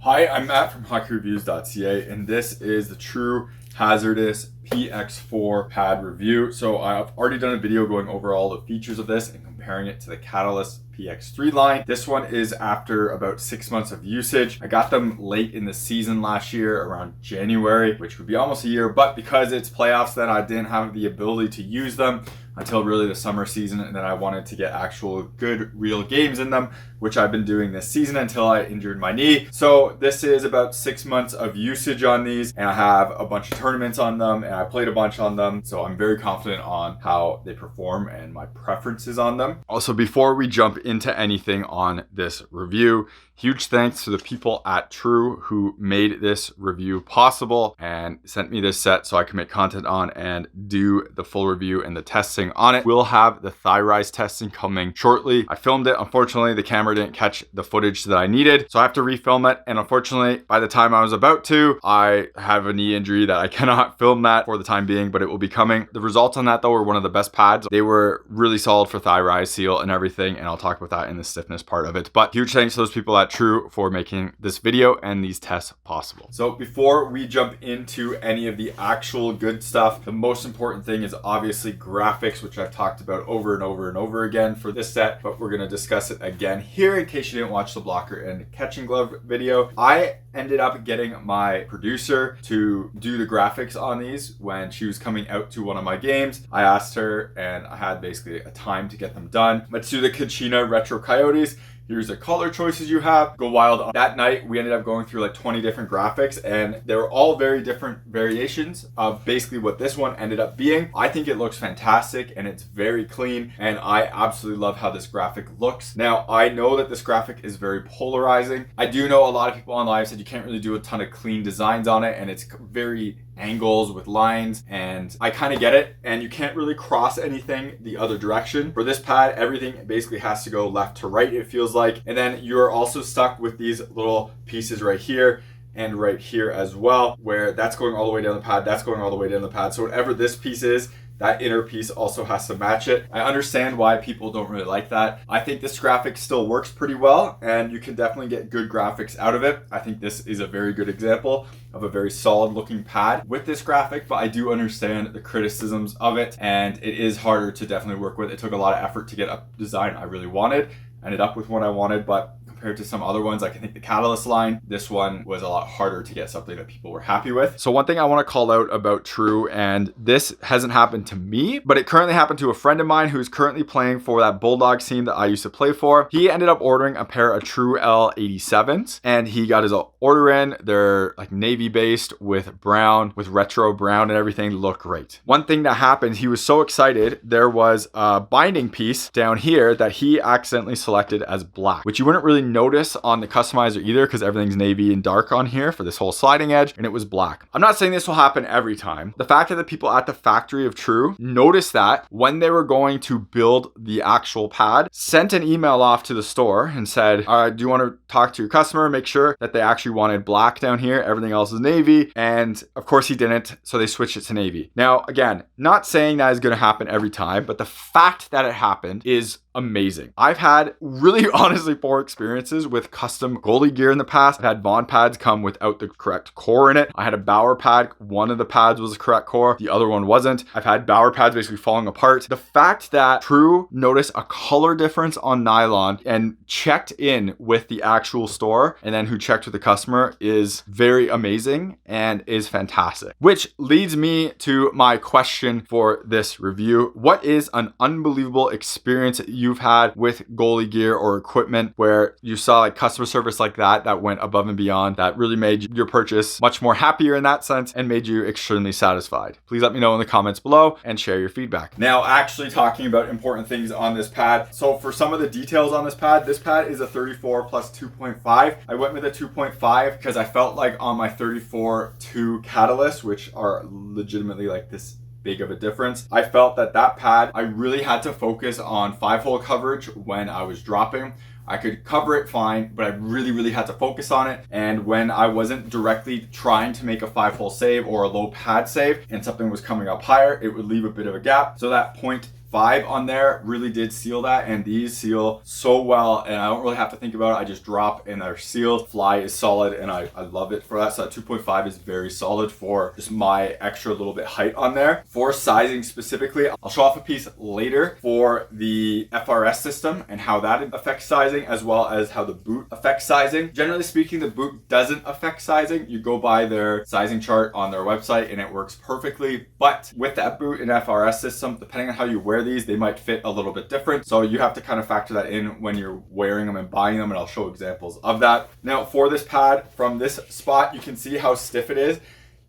Hi, I'm Matt from HockeyReviews.ca, and this is the True Hzrdus PX4 pad review. So I've already done a video going over all the features of this and comparing it to the Catalyst PX3 line. This one is after about 6 months of usage. I got them late in the season last year, around January, which would be almost a year, but because it's playoffs, then I didn't have the ability to use them until really the summer season, and then I wanted to get actual good real games in them, which I've been doing this season until I injured my knee. So this is about 6 months of usage on these, and I have a bunch of tournaments on them, and I played a bunch on them, so I'm very confident on how they perform and my preferences on them. Also, before we jump into anything on this review, huge thanks to the people at True who made this review possible and sent me this set so I can make content on and do the full review and the testing on it. We'll have the thigh rise testing coming shortly. I filmed it. Unfortunately, the camera didn't catch the footage that I needed, so I have to refilm it. And unfortunately, by the time I was about to, I have a knee injury that I cannot film that for the time being, but it will be coming. The results on that though were one of the best pads. They were really solid for thigh rise, seal, and everything, and I'll talk about that in the stiffness part of it. But huge thanks to those people at True for making this video and these tests possible. So before we jump into any of the actual good stuff, the most important thing is obviously graphics, which I've talked about over and over and over again for this set, but we're going to discuss it again here in case you didn't watch the blocker and catching glove video. I ended up getting my producer to do the graphics on these when she was coming out to one of my games. I asked her and I had basically a time to get them done. Let's do the Kachina Retro Coyotes. Here's the color choices you have. Go wild. That night, we ended up going through like 20 different graphics, and they were all very different variations of basically what this one ended up being. I think it looks fantastic and it's very clean, and I absolutely love how this graphic looks. Now, I know that this graphic is very polarizing. I do know a lot of people online said you can't really do a ton of clean designs on it, and it's very angles with lines, and I kind of get it, and you can't really cross anything the other direction. For this pad, everything basically has to go left to right, it feels like, and then you're also stuck with these little pieces right here and right here as well, where that's going all the way down the pad, that's going all the way down the pad. So whatever this piece is, that inner piece also has to match it. I understand why people don't really like that. I think this graphic still works pretty well, and you can definitely get good graphics out of it. I think this is a very good example of a very solid looking pad with this graphic, but I do understand the criticisms of it, and it is harder to definitely work with. It took a lot of effort to get a design I really wanted. I ended up with one I wanted, but compared to some other ones, like I think the Catalyst line, this one was a lot harder to get something that people were happy with. So one thing I want to call out about True, and this hasn't happened to me, but it currently happened to a friend of mine who's currently playing for that Bulldogs team that I used to play for. He ended up ordering a pair of True L87s, and he got his order in. They're like navy based with brown, with retro brown and everything. Look great. One thing that happened, he was so excited, there was a binding piece down here that he accidentally selected as black, which you wouldn't really notice on the customizer either because everything's navy and dark on here for this whole sliding edge, and it was black. I'm not saying this will happen every time. The fact that the people at the factory of True noticed that when they were going to build the actual pad, sent an email off to the store and said, all right, do you want to talk to your customer, make sure that they actually wanted black down here, everything else is navy, and of course he didn't, so they switched it to navy. Now again, not saying that is going to happen every time, but the fact that it happened is amazing. I've had really honestly poor experiences with custom goalie gear in the past. I've had Bond pads come without the correct core in it. I had a Bauer pad. One of the pads was the correct core. The other one wasn't. I've had Bauer pads basically falling apart. The fact that True noticed a color difference on nylon and checked in with the actual store and then who checked with the customer is very amazing and is fantastic. Which leads me to my question for this review. What is an unbelievable experience that you've had with goalie gear or equipment where you saw like customer service like that went above and beyond, that really made your purchase much more happier in that sense and made you extremely satisfied? Please let me know in the comments below and share your feedback. Now, actually talking about important things on this pad. So for some of the details on this pad is a 34 plus 2.5. I went with a 2.5 because I felt like on my 34-2 Catalyst, which are legitimately like this big of a difference, I felt that pad, I really had to focus on 5-hole coverage when I was dropping. I could cover it fine, but I really had to focus on it. And when I wasn't directly trying to make a 5-hole save or a low pad save and something was coming up higher, it would leave a bit of a gap. So that 5 on there really did seal that, and these seal so well, and I don't really have to think about it. I just drop and they're sealed. Fly is solid, and I love it for that. So that 2.5 is very solid for just my extra little bit height on there. For sizing specifically, I'll show off a piece later for the FRS system and how that affects sizing, as well as how the boot affects sizing. Generally speaking, the boot doesn't affect sizing. You go by their sizing chart on their website and it works perfectly. But with that boot and FRS system, depending on how you wear these, they might fit a little bit different. So you have to kind of factor that in when you're wearing them and buying them, and I'll show examples of that. Now for this pad, from this spot, you can see how stiff it is.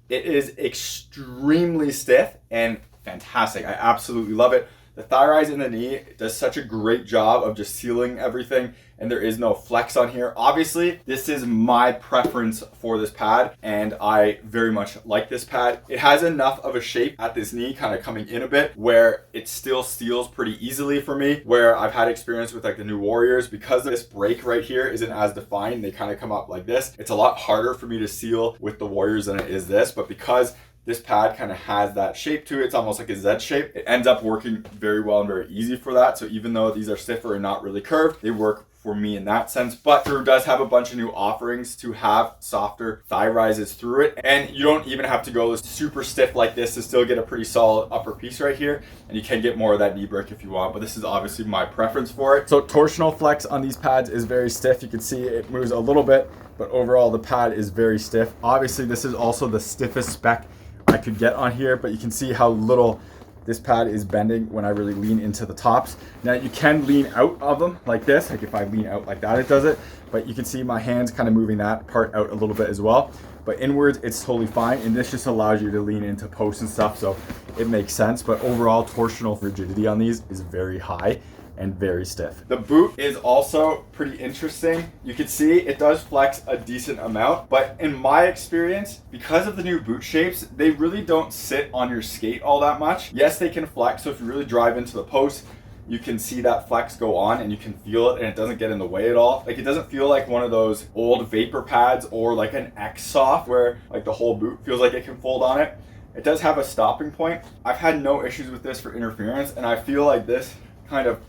It is extremely stiff and fantastic. I absolutely love it. The thigh rise in the knee does such a great job of just sealing everything, and there is no flex on here. Obviously, this is my preference for this pad, and I very much like this pad. It has enough of a shape at this knee, kind of coming in a bit, where it still seals pretty easily for me, where I've had experience with like the new Warriors. Because this break right here isn't as defined, they kind of come up like this. It's a lot harder for me to seal with the Warriors than it is this, but because this pad kind of has that shape to it, it's almost like a Z shape, it ends up working very well and very easy for that. So even though these are stiffer and not really curved, they work for me in that sense. But True does have a bunch of new offerings to have softer thigh rises through it, and you don't even have to go super stiff like this to still get a pretty solid upper piece right here, and you can get more of that knee break if you want, but this is obviously my preference for it. So torsional flex on these pads is very stiff. You can see it moves a little bit, but overall the pad is very stiff. Obviously this is also the stiffest spec I could get on here, but you can see how little this pad is bending when I really lean into the tops. Now you can lean out of them like this, like if I lean out like that, it does it, but you can see my hands kind of moving that part out a little bit as well. But inwards, it's totally fine, and this just allows you to lean into posts and stuff, so it makes sense. But overall, torsional rigidity on these is very high and very stiff. The boot is also pretty interesting. You can see it does flex a decent amount, but in my experience, because of the new boot shapes, they really don't sit on your skate all that much. Yes, they can flex, so if you really drive into the post, you can see that flex go on and you can feel it, and it doesn't get in the way at all. Like, it doesn't feel like one of those old vapor pads or like an X Soft where like the whole boot feels like it can fold on it. It does have a stopping point. I've had no issues with this for interference, and I feel like this kind of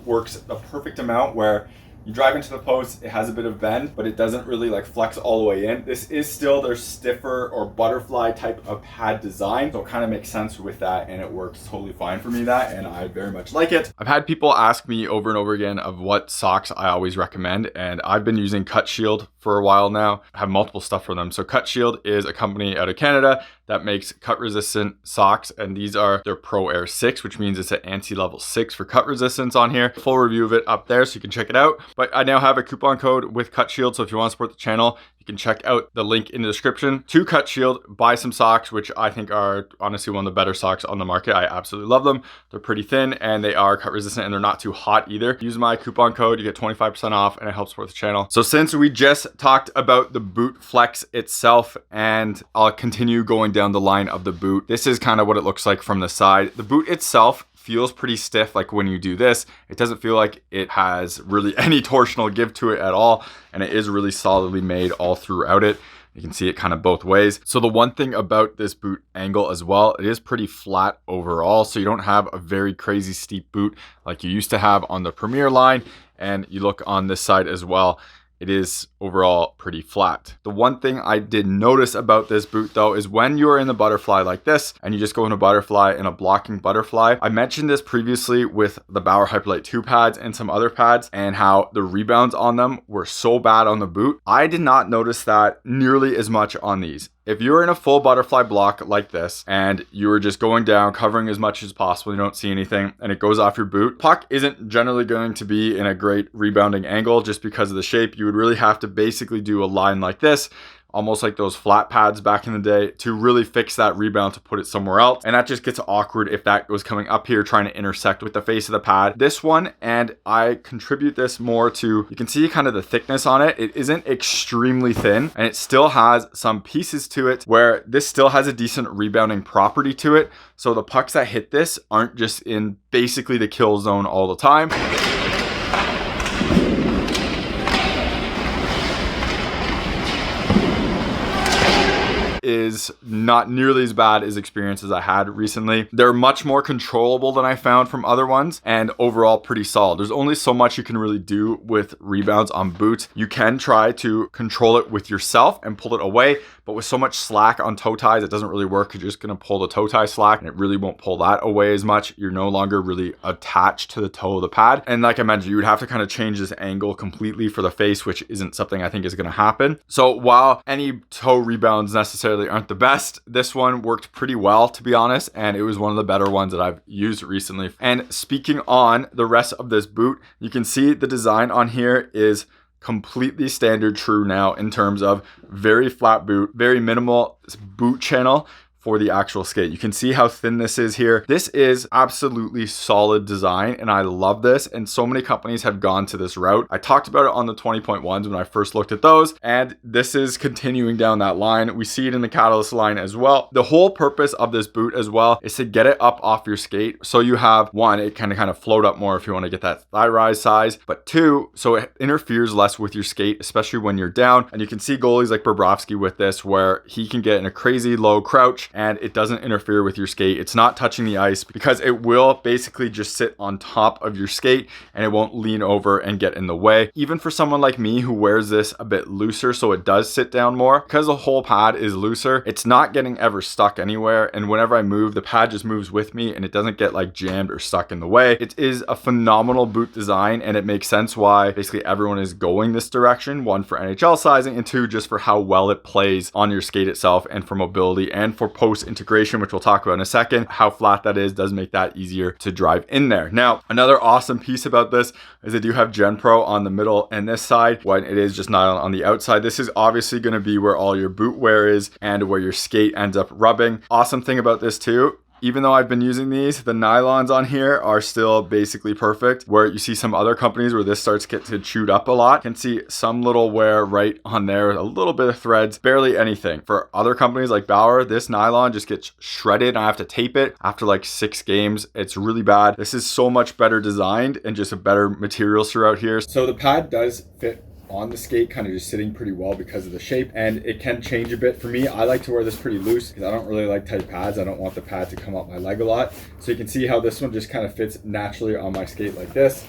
works a perfect amount where you drive into the post, it has a bit of bend, but it doesn't really like flex all the way in. This is still their stiffer or butterfly type of pad design, so it kind of makes sense with that, and it works totally fine for me, that, and I very much like it. I've had people ask me over and over again of what socks I always recommend, and I've been using Cutshield for a while now. I have multiple stuff for them. So Cutshield is a company out of Canada that makes cut resistant socks, and these are their Pro Air 6, which means it's an ANSI level 6 for cut resistance on here. Full review of it up there so you can check it out. But I now have a coupon code with Cutshield, so if you want to support the channel, you can check out the link in the description to Cutshield, buy some socks, which I think are honestly one of the better socks on the market. I absolutely love them. They're pretty thin and they are cut resistant, and they're not too hot either. Use my coupon code, you get 25% off, and it helps support the channel. So since we just talked about the boot flex itself, and I'll continue going down the line of the boot, this is kind of what it looks like from the side. The boot itself feels pretty stiff. Like when you do this, it doesn't feel like it has really any torsional give to it at all, and it is really solidly made all throughout it. You can see it kind of both ways. So the one thing about this boot angle as well, it is pretty flat overall, so you don't have a very crazy steep boot like you used to have on the Premier line. And you look on this side as well, it is overall pretty flat. The one thing I did notice about this boot though is when you're in the butterfly like this and you just go in a butterfly in a blocking butterfly. I mentioned this previously with the Bauer Hyperlite 2 pads and some other pads, and how the rebounds on them were so bad on the boot. I did not notice that nearly as much on these. If you're in a full butterfly block like this and you're just going down, covering as much as possible, you don't see anything, and it goes off your boot, puck isn't generally going to be in a great rebounding angle just because of the shape. You would really have to basically do a line like this, almost like those flat pads back in the day, to really fix that rebound to put it somewhere else. And that just gets awkward if that was coming up here trying to intersect with the face of the pad. This one, and I contribute this more to, you can see kind of the thickness on it. It isn't extremely thin, and it still has some pieces to it where this still has a decent rebounding property to it. So the pucks that hit this aren't just in basically the kill zone all the time. is not nearly as bad as experiences I had recently. They're much more controllable than I found from other ones, and overall pretty solid. There's only so much you can really do with rebounds on boots. You can try to control it with yourself and pull it away, but with so much slack on toe ties, it doesn't really work. You're just going to pull the toe tie slack and it really won't pull that away as much. You're no longer really attached to the toe of the pad. And like I mentioned, you would have to kind of change this angle completely for the face, which isn't something I think is going to happen. So while any toe rebounds necessarily aren't the best, this one worked pretty well, to be honest. And it was one of the better ones that I've used recently. And speaking on the rest of this boot, you can see the design on here is completely standard true now in terms of very flat boot, very minimal boot channel for the actual skate. You can see how thin this is here. This is absolutely solid design and I love this, and so many companies have gone to this route. I talked about it on the 20.1s when I first looked at those, and this is continuing down that line. We see it in the Catalyst line as well. The whole purpose of this boot as well is to get it up off your skate, so you have one, it can kind of float up more if you want to get that thigh rise size, but two, so it interferes less with your skate, especially when you're down. And you can see goalies like Bobrovsky with this, where he can get in a crazy low crouch and it doesn't interfere with your skate. It's not touching the ice because it will basically just sit on top of your skate and it won't lean over and get in the way. Even for someone like me who wears this a bit looser, so it does sit down more, because the whole pad is looser, it's not getting ever stuck anywhere. And whenever I move, the pad just moves with me and it doesn't get like jammed or stuck in the way. It is a phenomenal boot design, and it makes sense why basically everyone is going this direction. One, for NHL sizing, and two, just for how well it plays on your skate itself, and for mobility and for post integration, which we'll talk about in a second. How flat that is does make that easier to drive in there. Now, another awesome piece about this is they do have Gen Pro on the middle and this side, when it is just not on the outside. This is obviously going to be where all your boot wear is and where your skate ends up rubbing. Awesome thing about this too, even though I've been using these, the nylons on here are still basically perfect, where you see some other companies where this starts to get chewed up a lot. You can see some little wear right on there, a little bit of threads, barely anything. For other companies like Bauer, this nylon just gets shredded and I have to tape it after like 6 games. It's really bad. This is so much better designed and just a better materials throughout here. So the pad does fit on the skate, kind of just sitting pretty well because of the shape, and it can change a bit. For me, I like to wear this pretty loose because I don't really like tight pads. I don't want the pad to come up my leg a lot. So you can see how this one just kind of fits naturally on my skate like this.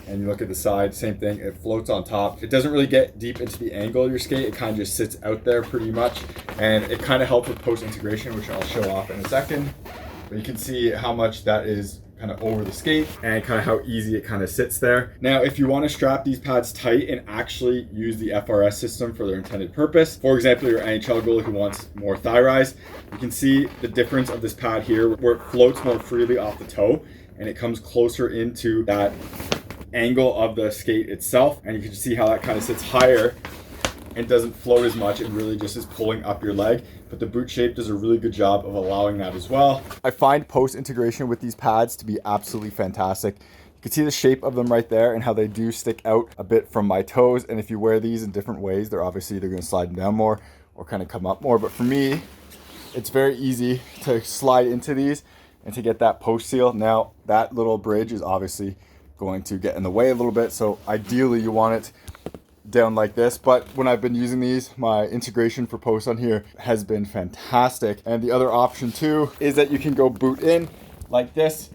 And you look at the side, same thing, it floats on top. It doesn't really get deep into the angle of your skate. It kind of just sits out there pretty much, and it kind of helps with post integration, which I'll show off in a second. But you can see how much that is kind of over the skate and kind of how easy it kind of sits there. Now, if you want to strap these pads tight and actually use the FRS system for their intended purpose, for example, your NHL goalie who wants more thigh rise, you can see the difference of this pad here where it floats more freely off the toe and it comes closer into that angle of the skate itself. And you can see how that kind of sits higher and doesn't float as much. It really just is pulling up your leg. But the boot shape does a really good job of allowing that as well. I find post integration with these pads to be absolutely fantastic. You can see the shape of them right there and how they do stick out a bit from my toes. And if you wear these in different ways, they're obviously either going to slide down more or kind of come up more. But for me, it's very easy to slide into these and to get that post seal. Now, that little bridge is obviously going to get in the way a little bit. So ideally you want it down like this, but when I've been using these, my integration for posts on here has been fantastic. And the other option too is that you can go boot in like this,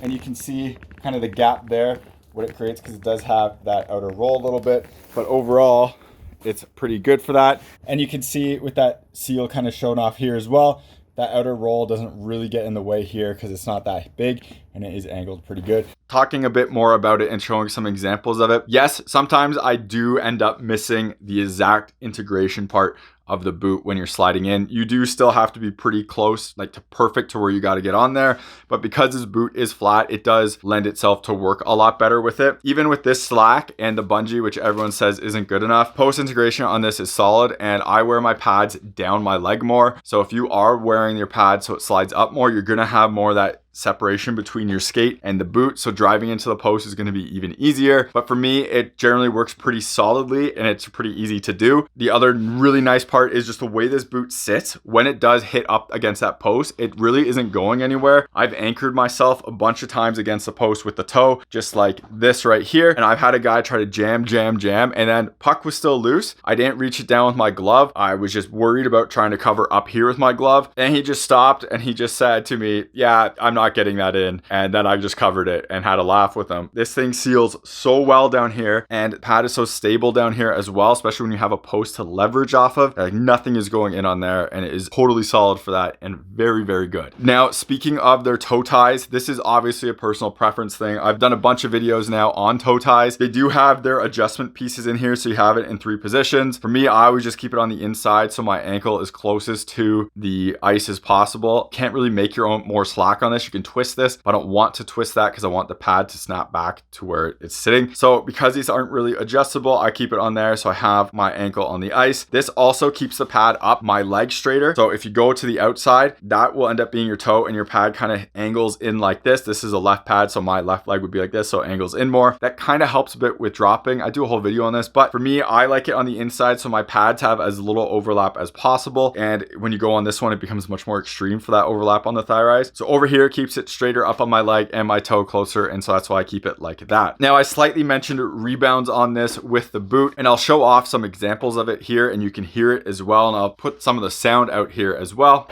and you can see kind of the gap there, what it creates, because it does have that outer roll a little bit, but overall it's pretty good for that. And you can see with that seal kind of shown off here as well, that outer roll doesn't really get in the way here because it's not that big and it is angled pretty good. Talking a bit more about it and showing some examples of it. Yes, sometimes I do end up missing the exact integration part of the boot when you're sliding in. You do still have to be pretty close, like to perfect to where you got to get on there. But because this boot is flat, it does lend itself to work a lot better with it. Even with this slack and the bungee, which everyone says isn't good enough, post integration on this is solid, and I wear my pads down my leg more. So if you are wearing your pads so it slides up more, you're gonna have more of that separation between your skate and the boot, so driving into the post is going to be even easier. But for me, it generally works pretty solidly and it's pretty easy to do. The other really nice part is just the way this boot sits. When it does hit up against that post, it really isn't going anywhere. I've anchored myself a bunch of times against the post with the toe, just like this right here, and I've had a guy try to jam, and then puck was still loose. I didn't reach it down with my glove. I was just worried about trying to cover up here with my glove, and he just stopped and he just said to me, yeah, I'm not getting that in. And then I just covered it and had a laugh with him. This thing seals so well down here, and the pad is so stable down here as well, especially when you have a post to leverage off of. Like, nothing is going in on there, and it is totally solid for that and very, very good. Now, speaking of their toe ties, this is obviously a personal preference thing. I've done a bunch of videos now on toe ties. They do have their adjustment pieces in here, so you have it in 3 positions. For me, I always just keep it on the inside so my ankle is closest to the ice as possible. Can't really make your own more slack on this. You can twist this, but I don't want to twist that because I want the pad to snap back to where it's sitting. So because these aren't really adjustable, I keep it on there so I have my ankle on the ice. This also keeps the pad up my leg straighter. So if you go to the outside, that will end up being your toe, and your pad kind of angles in like this. This is a left pad, so my left leg would be like this, so it angles in more. That kind of helps a bit with dropping. I do a whole video on this, but for me, I like it on the inside so my pads have as little overlap as possible. And when you go on this one, it becomes much more extreme for that overlap on the thigh rise. So over here, it keeps it straighter up on my leg and my toe closer, and so that's why I keep it like that. Now, I slightly mentioned rebounds on this with the boot, and I'll show off some examples of it here, and you can hear it as well, and I'll put some of the sound out here as well.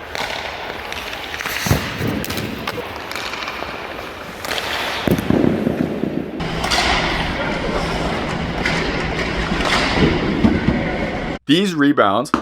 These rebounds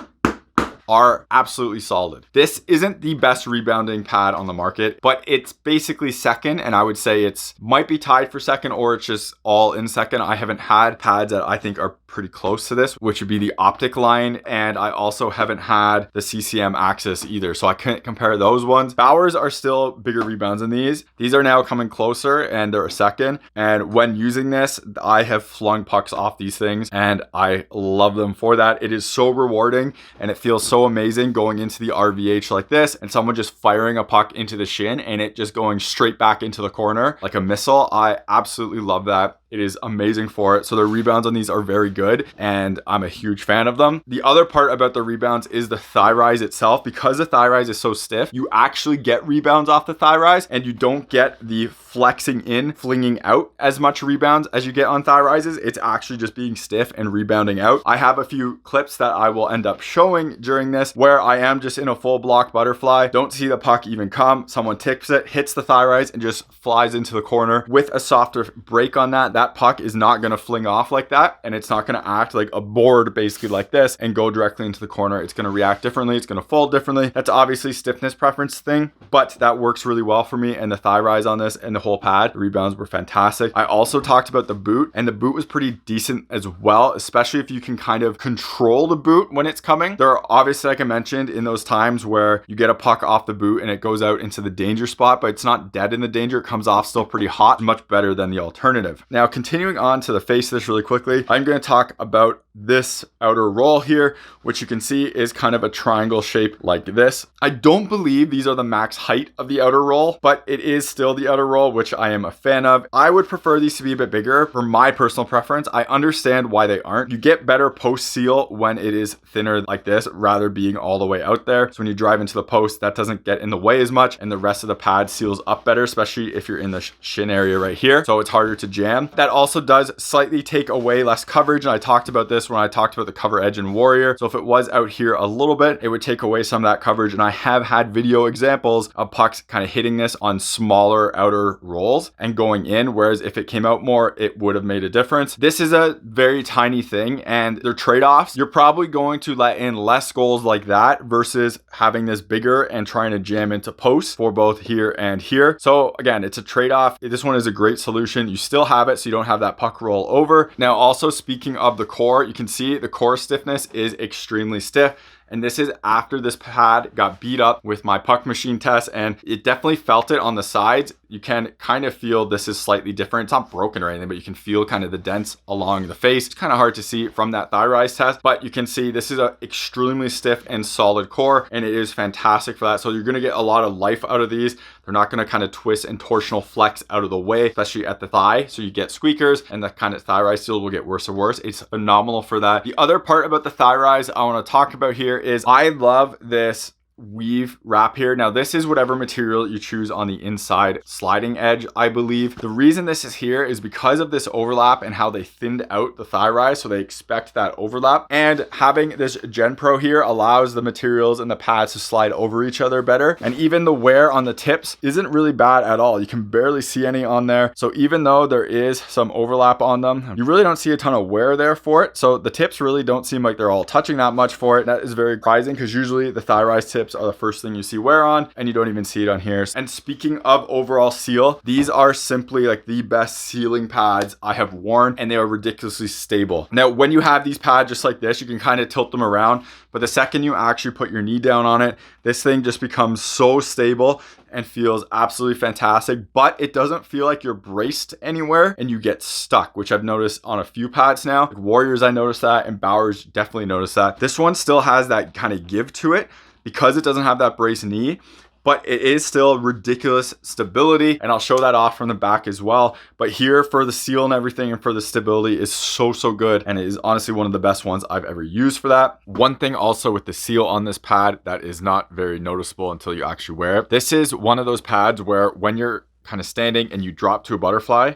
are absolutely solid. This isn't the best rebounding pad on the market, but it's basically second, and I would say it's might be tied for second, or it's just all in second. I haven't had pads that I think are pretty close to this, which would be the Optic line, and I also haven't had the CCM Axis either, so I couldn't compare those ones. Bauers are still bigger rebounds than these. These are now coming closer, and they're a second, and when using this, I have flung pucks off these things, and I love them for that. It is so rewarding, and it feels so amazing going into the RVH like this, and someone just firing a puck into the shin, and it just going straight back into the corner like a missile. I absolutely love that. It is amazing for it. So the rebounds on these are very good, and I'm a huge fan of them. The other part about the rebounds is the thigh rise itself. Because the thigh rise is so stiff, you actually get rebounds off the thigh rise, and you don't get the flexing in, flinging out as much rebounds as you get on thigh rises. It's actually just being stiff and rebounding out. I have a few clips that I will end up showing during this where I am just in a full block butterfly, don't see the puck even come, someone tips it, hits the thigh rise, and just flies into the corner. With a softer break on that, that puck is not going to fling off like that, and it's not going to act like a board basically like this and go directly into the corner. It's going to react differently. It's going to fold differently. That's obviously stiffness preference thing, but that works really well for me. And the thigh rise on this and the whole pad, the rebounds were fantastic. I also talked about the boot, and the boot was pretty decent as well, especially if you can kind of control the boot when it's coming. There are obviously, like I mentioned, in those times where you get a puck off the boot and it goes out into the danger spot, but it's not dead in the danger. It comes off still pretty hot, much better than the alternative. Now, continuing on to the face of this really quickly, I'm going to talk about this outer roll here, which you can see is kind of a triangle shape like this. I don't believe these are the max height of the outer roll, but it is still the outer roll, which I am a fan of. I would prefer these to be a bit bigger for my personal preference. I understand why they aren't. You get better post seal when it is thinner like this, rather being all the way out there. So when you drive into the post, that doesn't get in the way as much, and the rest of the pad seals up better, especially if you're in the shin area right here. So it's harder to jam. That also does slightly take away less coverage, and I talked about this when I talked about the cover edge in Warrior. So if it was out here a little bit, it would take away some of that coverage, and I have had video examples of pucks kind of hitting this on smaller outer rolls and going in, whereas if it came out more, it would have made a difference. This is a very tiny thing, and they're trade-offs. You're probably going to let in less goals like that versus having this bigger and trying to jam into posts for both here and here. So again, it's a trade-off. This one is a great solution. You still have it, so you don't have that puck roll over. Now, also speaking of the core, you can see the core stiffness is extremely stiff. And this is after this pad got beat up with my puck machine test, and it definitely felt it on the sides. You can kind of feel this is slightly different. It's not broken or anything, but you can feel kind of the dents along the face. It's kind of hard to see from that thigh rise test, but you can see this is an extremely stiff and solid core, and it is fantastic for that. So you're going to get a lot of life out of these. They're not going to kind of twist and torsional flex out of the way, especially at the thigh. So you get squeakers, and the kind of thigh rise seal will get worse and worse. It's phenomenal for that. The other part about the thigh rise I want to talk about here is I love this weave wrap here. Now this is whatever material you choose on the inside sliding edge, I believe. The reason this is here is because of this overlap and how they thinned out the thigh rise, so they expect that overlap. And having this Gen Pro here allows the materials and the pads to slide over each other better. And even the wear on the tips isn't really bad at all. You can barely see any on there. So even though there is some overlap on them, you really don't see a ton of wear there for it. So the tips really don't seem like they're all touching that much for it. That is very surprising, because usually the thigh rise tips are the first thing you see wear on, and you don't even see it on here. And speaking of overall seal, these are simply like the best sealing pads I have worn, and they are ridiculously stable. Now, when you have these pads just like this, you can kind of tilt them around, but the second you actually put your knee down on it, this thing just becomes so stable and feels absolutely fantastic. But it doesn't feel like you're braced anywhere and you get stuck, which I've noticed on a few pads now. Like Warriors, I noticed that, and Bowers definitely noticed that. This one still has that kind of give to it because it doesn't have that brace knee, but it is still ridiculous stability, and I'll show that off from the back as well. But here for the seal and everything and for the stability is so good, and it is honestly one of the best ones I've ever used for that. One thing also with the seal on this pad that is not very noticeable until you actually wear it, this is one of those pads where when you're kind of standing and you drop to a butterfly,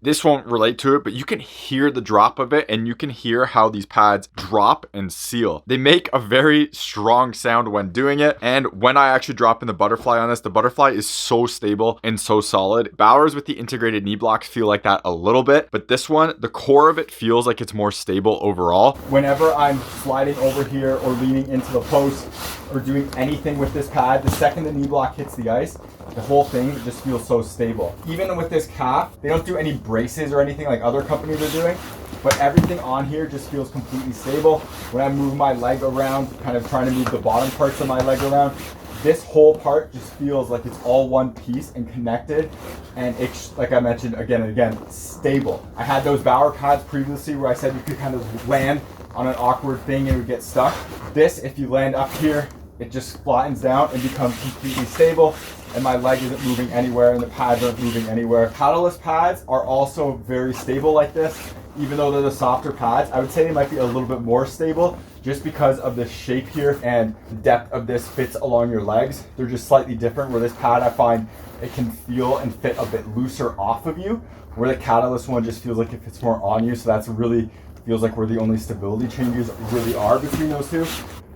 this won't relate to it, but you can hear the drop of it, and you can hear how these pads drop and seal. They make a very strong sound when doing it, and when I actually drop in the butterfly on this, the butterfly is so stable and so solid. Bowers with the integrated knee blocks feel like that a little bit, but this one, the core of it feels like it's more stable overall. Whenever I'm sliding over here or leaning into the post or doing anything with this pad, the second the knee block hits the ice, the whole thing just feels so stable. Even with this calf, they don't do any braces or anything like other companies are doing, but everything on here just feels completely stable. When I move my leg around, kind of trying to move the bottom parts of my leg around, this whole part just feels like it's all one piece and connected, and it's, like I mentioned again and again, stable. I had those Bauer pads previously where I said you could kind of land on an awkward thing and it would get stuck. This, if you land up here, it just flattens down and becomes completely stable, and my leg isn't moving anywhere and the pads aren't moving anywhere. Catalyst pads are also very stable like this. Even though they're the softer pads, I would say they might be a little bit more stable just because of the shape here and the depth of this fits along your legs. They're just slightly different, where this pad I find it can feel and fit a bit looser off of you, where the Catalyst one just feels like it fits more on you. So that's really feels like where the only stability changes really are between those two.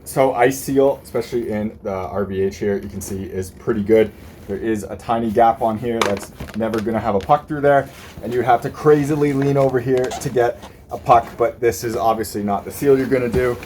So ice seal, especially in the RVH here, you can see is pretty good. There is a tiny gap on here that's never going to have a puck through there, and you have to crazily lean over here to get a puck, but this is obviously not the seal you're going to do.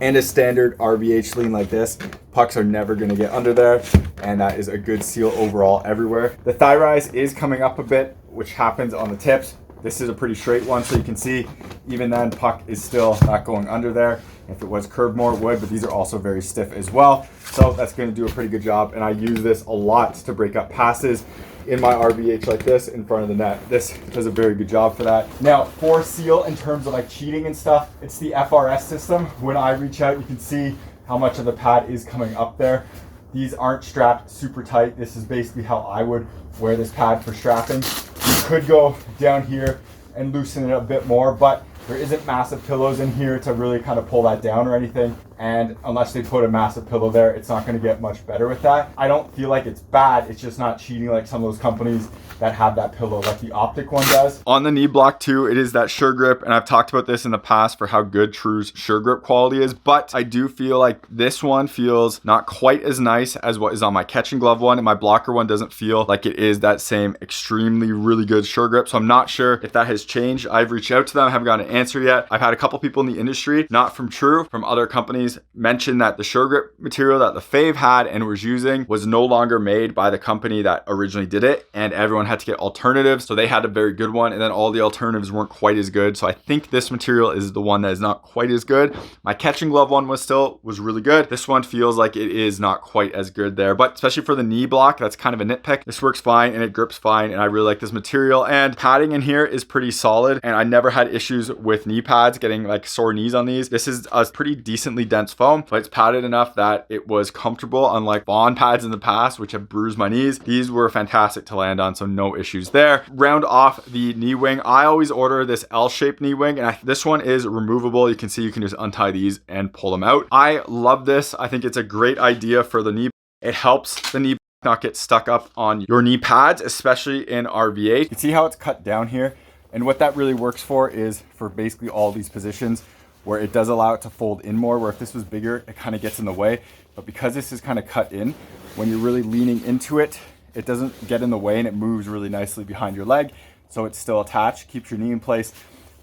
And a standard RVH lean like this, pucks are never going to get under there, and that is a good seal overall everywhere. The thigh rise is coming up a bit, which happens on the tips. This is a pretty straight one, so you can see even then puck is still not going under there. If it was curved more, it would, but these are also very stiff as well. So that's going to do a pretty good job, and I use this a lot to break up passes in my RVH like this in front of the net. This does a very good job for that. Now, for seal in terms of like cheating and stuff, it's the FRS system. When I reach out, you can see how much of the pad is coming up there. These aren't strapped super tight. This is basically how I would wear this pad for strapping. You could go down here and loosen it a bit more, but there isn't massive pillows in here to really kind of pull that down or anything. And unless they put a massive pillow there, it's not going to get much better with that. I don't feel like it's bad. It's just not cheating like some of those companies that have that pillow like the Optic one does. On the knee block too, it is that Suregrip, and I've talked about this in the past for how good True's Suregrip quality is, but I do feel like this one feels not quite as nice as what is on my catching glove one, and my blocker one doesn't feel like it is that same extremely really good Suregrip. So I'm not sure if that has changed. I've reached out to them, I haven't gotten an answer yet. I've had a couple people in the industry, not from True, from other companies companies mentioned that the Suregrip material that Lefebvre had and was using was no longer made by the company that originally did it, and everyone had to get alternatives. So they had a very good one, and then all the alternatives weren't quite as good. So I think this material is the one that is not quite as good. My catching glove one was really good. This one feels like it is not quite as good there, but especially for the knee block, that's kind of a nitpick. This works fine and it grips fine, and I really like this material, and padding in here is pretty solid, and I never had issues with knee pads getting like sore knees on these. This is a pretty decently dense foam, but it's padded enough that it was comfortable, unlike Bond pads in the past which have bruised my knees. These were fantastic to land on, so no issues there. Round off the knee wing, I always order this L-shaped knee wing, and this one is removable. You can see you can just untie these and pull them out. I love this. I think it's a great idea for the knee. It helps the knee not get stuck up on your knee pads, especially in RV8. You can see how it's cut down here, and what that really works for is for basically all these positions where it does allow it to fold in more, where if this was bigger, it kind of gets in the way. But because this is kind of cut in, when you're really leaning into it, it doesn't get in the way and it moves really nicely behind your leg. So it's still attached, keeps your knee in place.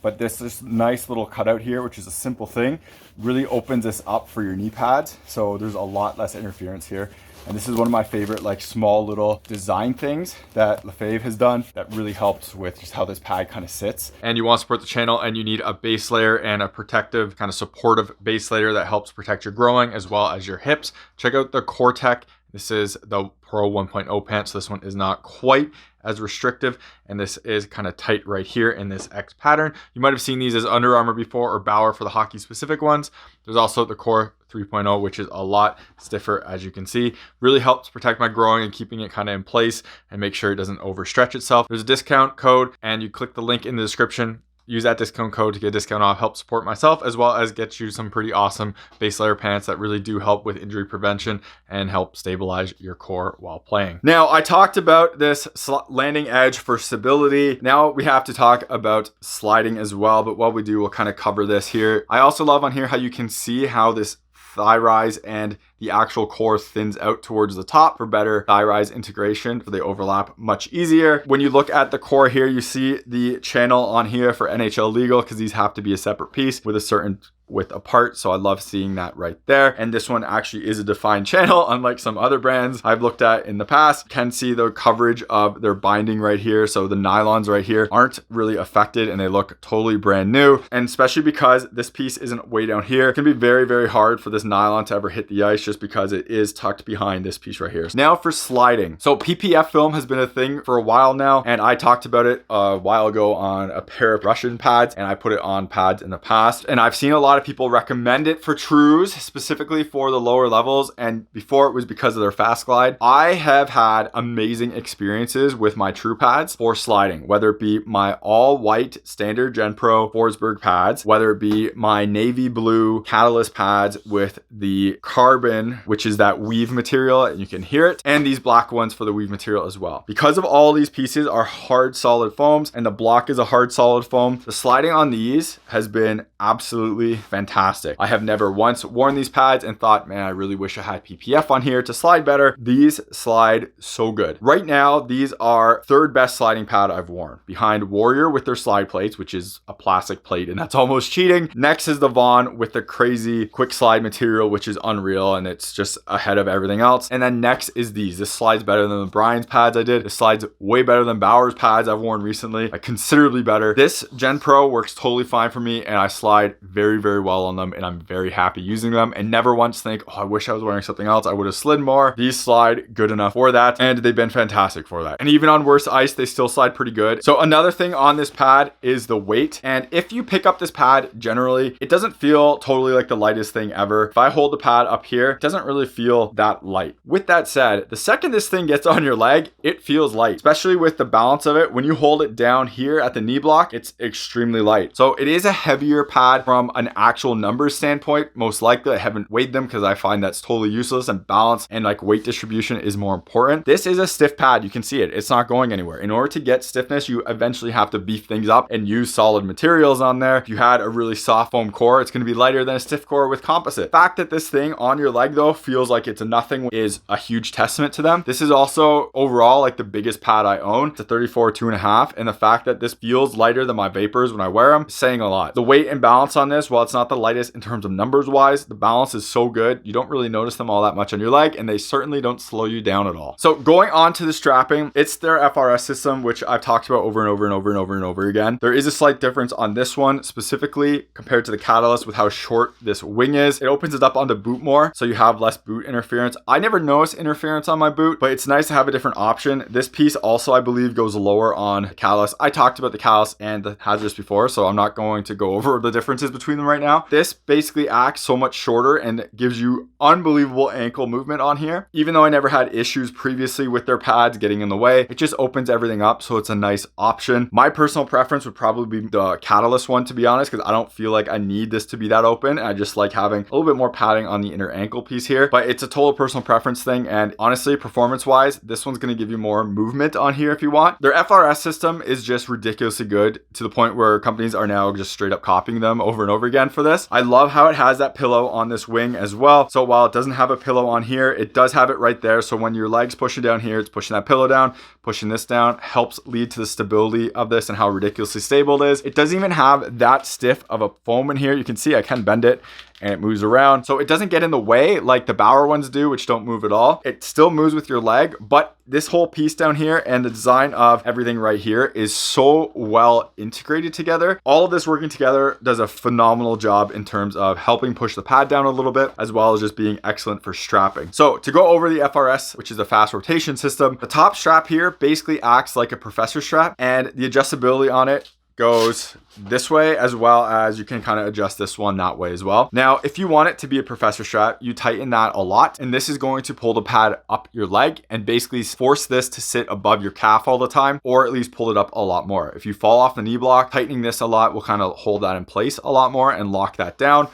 But this nice little cutout here, which is a simple thing, really opens this up for your knee pads. So there's a lot less interference here. And this is one of my favorite like small little design things that Lefebvre has done that really helps with just how this pad kind of sits. And you want to support the channel, and you need a base layer and a protective kind of supportive base layer that helps protect your growing as well as your hips. Check out the Cortec. This is the Pro 1.0 pant, so this one is not quite as restrictive, and this is kind of tight right here in this X pattern. You might have seen these as Under Armour before, or Bauer for the hockey specific ones. There's also the Core 3.0, which is a lot stiffer, as you can see. Really helps protect my growing and keeping it kind of in place and make sure it doesn't overstretch itself. There's a discount code, and you click the link in the description. Use that discount code to get a discount off, help support myself, as well as get you some pretty awesome base layer pants that really do help with injury prevention and help stabilize your core while playing. Now, I talked about this landing edge for stability. Now we have to talk about sliding as well, but while we do, we'll kind of cover this here. I also love on here how you can see how this thigh rise and the actual core thins out towards the top for better thigh rise integration, so they overlap much easier. When you look at the core here, you see the channel on here for NHL legal, because these have to be a separate piece with a certain width apart. So I love seeing that right there. And this one actually is a defined channel, unlike some other brands I've looked at in the past. You can see the coverage of their binding right here. So the nylons right here aren't really affected, and they look totally brand new. And especially because this piece isn't way down here, it can be very, very hard for this nylon to ever hit the ice, just because it is tucked behind this piece right here. Now for sliding. So PPF film has been a thing for a while now, and I talked about it a while ago on a pair of Russian pads, and I put it on pads in the past. And I've seen a lot of people recommend it for Trues, specifically for the lower levels, and before it was because of their fast glide. I have had amazing experiences with my True pads for sliding, whether it be my all white standard Gen Pro Forsberg pads, whether it be my navy blue Catalyst pads with the carbon, which is that weave material, and you can hear it, and these black ones for the weave material as well. Because of all these pieces are hard solid foams, and the block is a hard solid foam, the sliding on these has been absolutely fantastic. I have never once worn these pads and thought, man, I really wish I had PPF on here to slide better. These slide so good. Right now, these are third best sliding pad I've worn, behind Warrior with their slide plates, which is a plastic plate, and that's almost cheating. Next is the Vaughn with the crazy quick slide material, which is unreal, and it's just ahead of everything else. And then next is these. This slides better than the Brian's pads I did. This slides way better than Bauer's pads I've worn recently, like considerably better. This Gen Pro works totally fine for me, and I slide very, very well on them, and I'm very happy using them, and never once think, oh, I wish I was wearing something else, I would have slid more. These slide good enough for that, and they've been fantastic for that. And even on worse ice, they still slide pretty good. So another thing on this pad is the weight, and if you pick up this pad, generally, it doesn't feel totally like the lightest thing ever. If I hold the pad up here, it doesn't really feel that light. With that said, the second this thing gets on your leg, it feels light, especially with the balance of it. When you hold it down here at the knee block, it's extremely light. So it is a heavier pad from an actual numbers standpoint. Most likely, I haven't weighed them because I find that's totally useless, and balance and like weight distribution is more important. This is a stiff pad. You can see it. It's not going anywhere. In order to get stiffness, you eventually have to beef things up and use solid materials on there. If you had a really soft foam core, it's going to be lighter than a stiff core with composite. The fact that this thing on your leg leg though feels like it's a nothing is a huge testament to them. This is also overall like the biggest pad I own. It's a 34 2.5, and the fact that this feels lighter than my Vapors when I wear them is saying a lot. The weight and balance on this, while it's not the lightest in terms of numbers wise, the balance is so good. You don't really notice them all that much on your leg, and they certainly don't slow you down at all. So going on to the strapping, it's their FRS system, which I've talked about over and over and over and over and over again. There is a slight difference on this one specifically compared to the Catalyst with how short this wing is. It opens it up on the boot more, so you have less boot interference. I never noticed interference on my boot, but it's nice to have a different option. This piece also, I believe, goes lower on the Catalyst. I talked about the Catalyst and the Hzrdus before, so I'm not going to go over the differences between them right now. This basically acts so much shorter and gives you unbelievable ankle movement on here. Even though I never had issues previously with their pads getting in the way, it just opens everything up, so it's a nice option. My personal preference would probably be the Catalyst one, to be honest, because I don't feel like I need this to be that open. I just like having a little bit more padding on the inner ankle piece here, but it's a total personal preference thing. And honestly, performance wise, this one's going to give you more movement on here if you want. Their FRS system is just ridiculously good to the point where companies are now just straight up copying them over and over again for this. I love how it has that pillow on this wing as well. So while it doesn't have a pillow on here, it does have it right there. So when your leg's pushing down here, it's pushing that pillow down, pushing this down, helps lead to the stability of this and how ridiculously stable it is. It doesn't even have that stiff of a foam in here. You can see I can bend it and it moves around. So it doesn't get in the way like the Bauer ones do, which don't move at all. It still moves with your leg, but this whole piece down here and the design of everything right here is so well integrated together. All of this working together does a phenomenal job in terms of helping push the pad down a little bit, as well as just being excellent for strapping. So to go over the FRS, which is a fast rotation system, the top strap here basically acts like a professor strap, and the adjustability on it goes this way, as well as you can kind of adjust this one that way as well. Now, if you want it to be a professor strap, you tighten that a lot, and this is going to pull the pad up your leg and basically force this to sit above your calf all the time, or at least pull it up a lot more. If you fall off the knee block, tightening this a lot will kind of hold that in place a lot more and lock that down.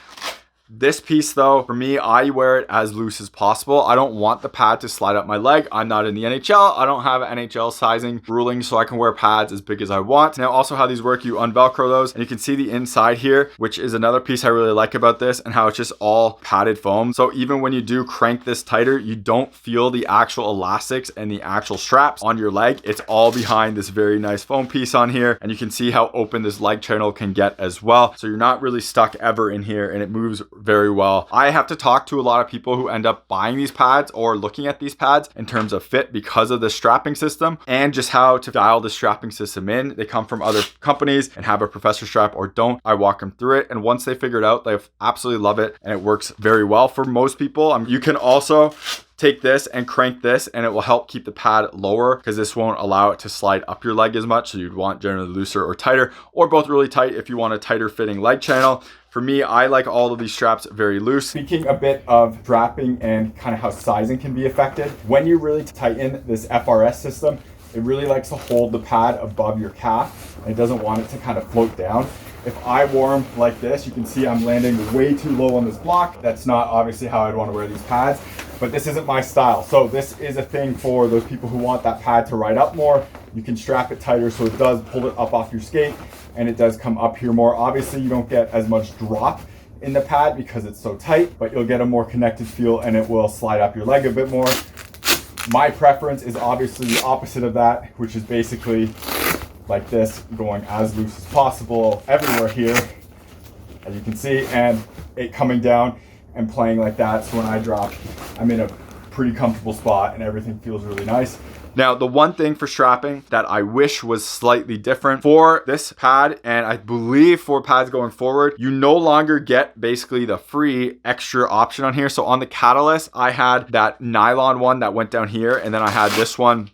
This piece though, for me, I wear it as loose as possible. I don't want the pad to slide up my leg. I'm not in the NHL. I don't have NHL sizing ruling, so I can wear pads as big as I want. Now also how these work, you unvelcro those and you can see the inside here, which is another piece I really like about this, and how it's just all padded foam. So even when you do crank this tighter, you don't feel the actual elastics and the actual straps on your leg. It's all behind this very nice foam piece on here, and you can see how open this leg channel can get as well. So you're not really stuck ever in here, and it moves very well. I have to talk to a lot of people who end up buying these pads or looking at these pads in terms of fit because of the strapping system and just how to dial the strapping system in. They come from other companies and have a professor strap or don't. I walk them through it, and once they figure it out, they absolutely love it, and it works very well for most people. You can also take this and crank this, and it will help keep the pad lower because this won't allow it to slide up your leg as much. So you'd want generally looser or tighter, or both really tight if you want a tighter fitting leg channel. For me, I like all of these straps very loose. Speaking a bit of strapping and kind of how sizing can be affected, when you really tighten this FRS system, it really likes to hold the pad above your calf, and it doesn't want it to kind of float down. If I wore them like this, you can see I'm landing way too low on this block. That's not obviously how I'd want to wear these pads, but this isn't my style. So this is a thing for those people who want that pad to ride up more. You can strap it tighter so it does pull it up off your skate, and it does come up here more. Obviously, you don't get as much drop in the pad because it's so tight, but you'll get a more connected feel, and it will slide up your leg a bit more. My preference is obviously the opposite of that, which is basically like this, going as loose as possible everywhere here, as you can see, and it coming down and playing like that. So when I drop, I'm in a pretty comfortable spot and everything feels really nice. Now, the one thing for strapping that I wish was slightly different for this pad, and I believe for pads going forward, you no longer get basically the free extra option on here. So on the Catalyst, I had that nylon one that went down here, and then I had this one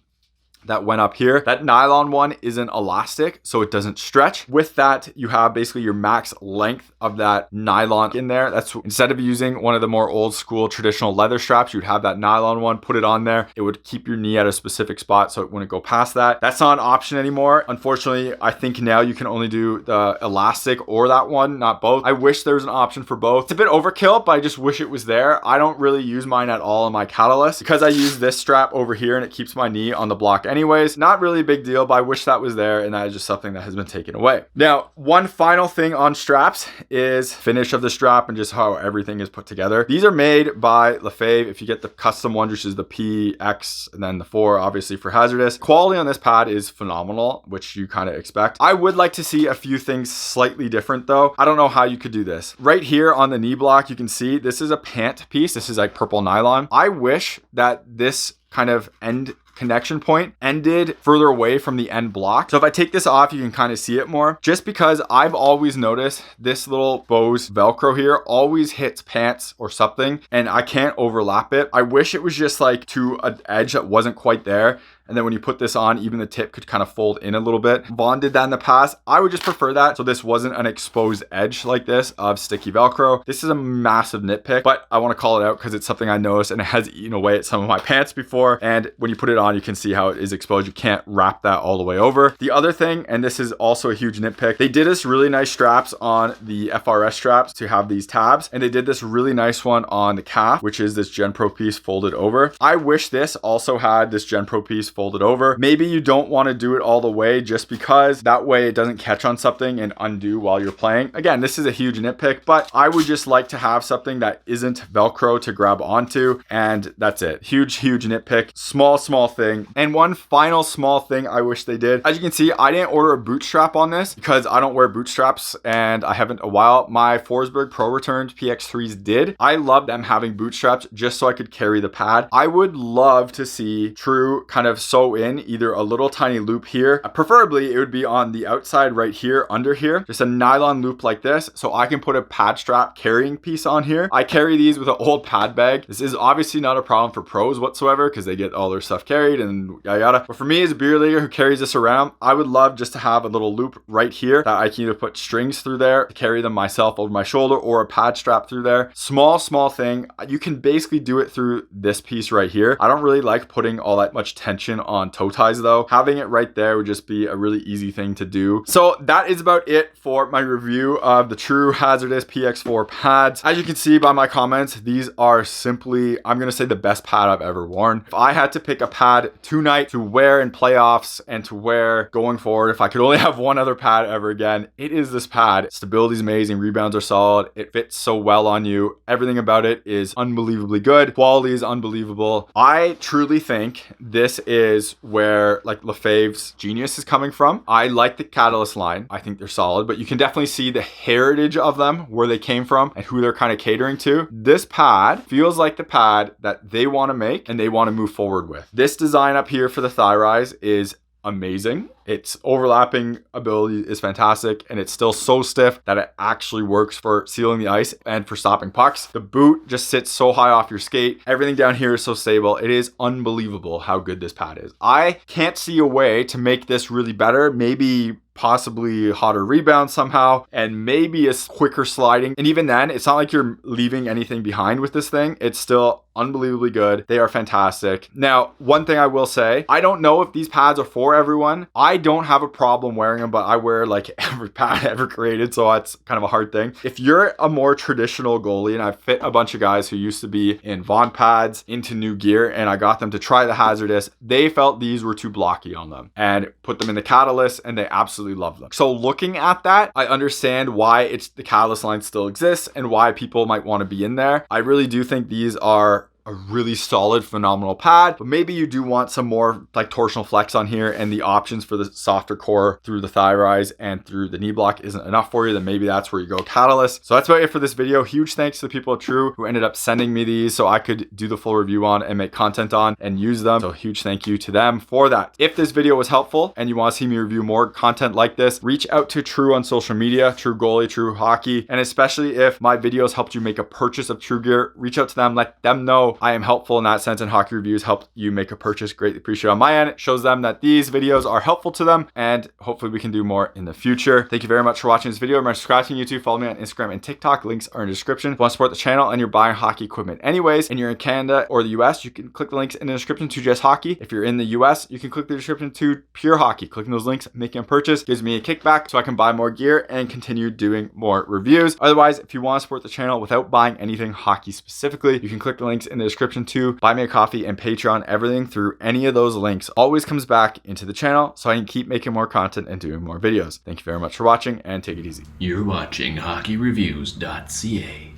that went up here. That nylon one isn't elastic, so it doesn't stretch. With that, you have basically your max length of that nylon in there. That's instead of using one of the more old school traditional leather straps, you'd have that nylon one, put it on there. It would keep your knee at a specific spot so it wouldn't go past that. That's not an option anymore. Unfortunately, I think now you can only do the elastic or that one, not both. I wish there was an option for both. It's a bit overkill, but I just wish it was there. I don't really use mine at all in my Catalyst because I use this strap over here and it keeps my knee on the block anyways. Not really a big deal, but I wish that was there, and that is just something that has been taken away. Now, one final thing on straps is finish of the strap and just how everything is put together. These are made by Lefebvre. If you get the custom one, which is the PX and then the 4, obviously for Hzrdus. Quality on this pad is phenomenal, which you kind of expect. I would like to see a few things slightly different though. I don't know how you could do this. Right here on the knee block, you can see this is a pant piece. This is like purple nylon. I wish that this kind of end connection point ended further away from the end block. So if I take this off, you can kind of see it more, just because I've always noticed this little Bose Velcro here always hits pants or something, and I can't overlap it. I wish it was just like to an edge that wasn't quite there. And then when you put this on, even the tip could kind of fold in a little bit. Vaughn did that in the past. I would just prefer that. So this wasn't an exposed edge like this of sticky Velcro. This is a massive nitpick, but I want to call it out because it's something I noticed and it has eaten away at some of my pants before. And when you put it on, you can see how it is exposed. You can't wrap that all the way over. The other thing, and this is also a huge nitpick, they did this really nice straps on the FRS straps to have these tabs. And they did this really nice one on the calf, which is this Gen Pro piece folded over. I wish this also had this Gen Pro piece folded over. Maybe you don't want to do it all the way just because that way it doesn't catch on something and undo while you're playing. Again, this is a huge nitpick, but I would just like to have something that isn't Velcro to grab onto, and that's it. Huge nitpick. Small thing. And one final small thing I wish they did. As you can see, I didn't order a boot strap on this because I don't wear boot straps and I haven't a while. My Forsberg Pro Returned PX3s did. I love them having boot straps just so I could carry the pad. I would love to see True kind of sew in either a little tiny loop here. Preferably it would be on the outside right here under here, just a nylon loop like this, so I can put a pad strap carrying piece on here. I carry these with an old pad bag. This is obviously not a problem for pros whatsoever because they get all their stuff carried and yada yada. But for me as a beer leaguer who carries this around, I would love just to have a little loop right here that I can either put strings through there, carry them myself over my shoulder, or a pad strap through there. Small thing. You can basically do it through this piece right here. I don't really like putting all that much tension on toe ties though. Having it right there would just be a really easy thing to do. So that is about it for my review of the True Hzrdus PX4 pads. As you can see by my comments, these are simply, I'm going to say, the best pad I've ever worn. If I had to pick a pad tonight to wear in playoffs and to wear going forward, if I could only have one other pad ever again, it is this pad. Stability is amazing. Rebounds are solid. It fits so well on you. Everything about it is unbelievably good. Quality is unbelievable. I truly think this is where like Lefebvre's genius is coming from. I like the Catalyst line. I think they're solid, but you can definitely see the heritage of them, where they came from and who they're kind of catering to. This pad feels like the pad that they want to make and they want to move forward with. This design up here for the thigh rise is amazing. Its overlapping ability is fantastic, and it's still so stiff that it actually works for sealing the ice and for stopping pucks. The boot just sits so high off your skate. Everything down here is so stable. It is unbelievable how good this pad is. I can't see a way to make this really better. Maybe possibly hotter rebound somehow, and maybe a quicker sliding. And even then, it's not like you're leaving anything behind with this thing. It's still unbelievably good. They are fantastic. Now, one thing I will say, I don't know if these pads are for everyone. I don't have a problem wearing them, but I wear like every pad ever created, so that's kind of a hard thing. If you're a more traditional goalie, and I've fit a bunch of guys who used to be in Vaughn pads into new gear, and I got them to try the Hzrdus, they felt these were too blocky on them and put them in the Catalyst, and they absolutely love them. So looking at that, I understand why the Catalyst line still exists and why people might want to be in there. I really do think these are a really solid, phenomenal pad, but maybe you do want some more like torsional flex on here, and the options for the softer core through the thigh rise and through the knee block isn't enough for you, then maybe that's where you go Catalyst. So that's about it for this video. Huge thanks to the people at True who ended up sending me these so I could do the full review on and make content on and use them. So huge thank you to them for that. If this video was helpful and you want to see me review more content like this, reach out to True on social media, True Goalie, True Hockey, and especially if my videos helped you make a purchase of True gear, reach out to them, let them know I am helpful in that sense, and hockey reviews helped you make a purchase. Greatly appreciate on my end. It shows them that these videos are helpful to them, and hopefully we can do more in the future. Thank you very much for watching this video. Remember to subscribe to YouTube, follow me on Instagram and TikTok. Links are in the description. If you want to support the channel and you're buying hockey equipment anyways, and you're in Canada or the US, you can click the links in the description to Just Hockey. If you're in the US, you can click the description to Pure Hockey. Clicking those links, making a purchase gives me a kickback so I can buy more gear and continue doing more reviews. Otherwise, if you want to support the channel without buying anything hockey specifically, you can click the links in the description too. Buy me a coffee and Patreon. Everything through any of those links always comes back into the channel so I can keep making more content and doing more videos. Thank you very much for watching and take it easy. You're watching HockeyReviews.ca.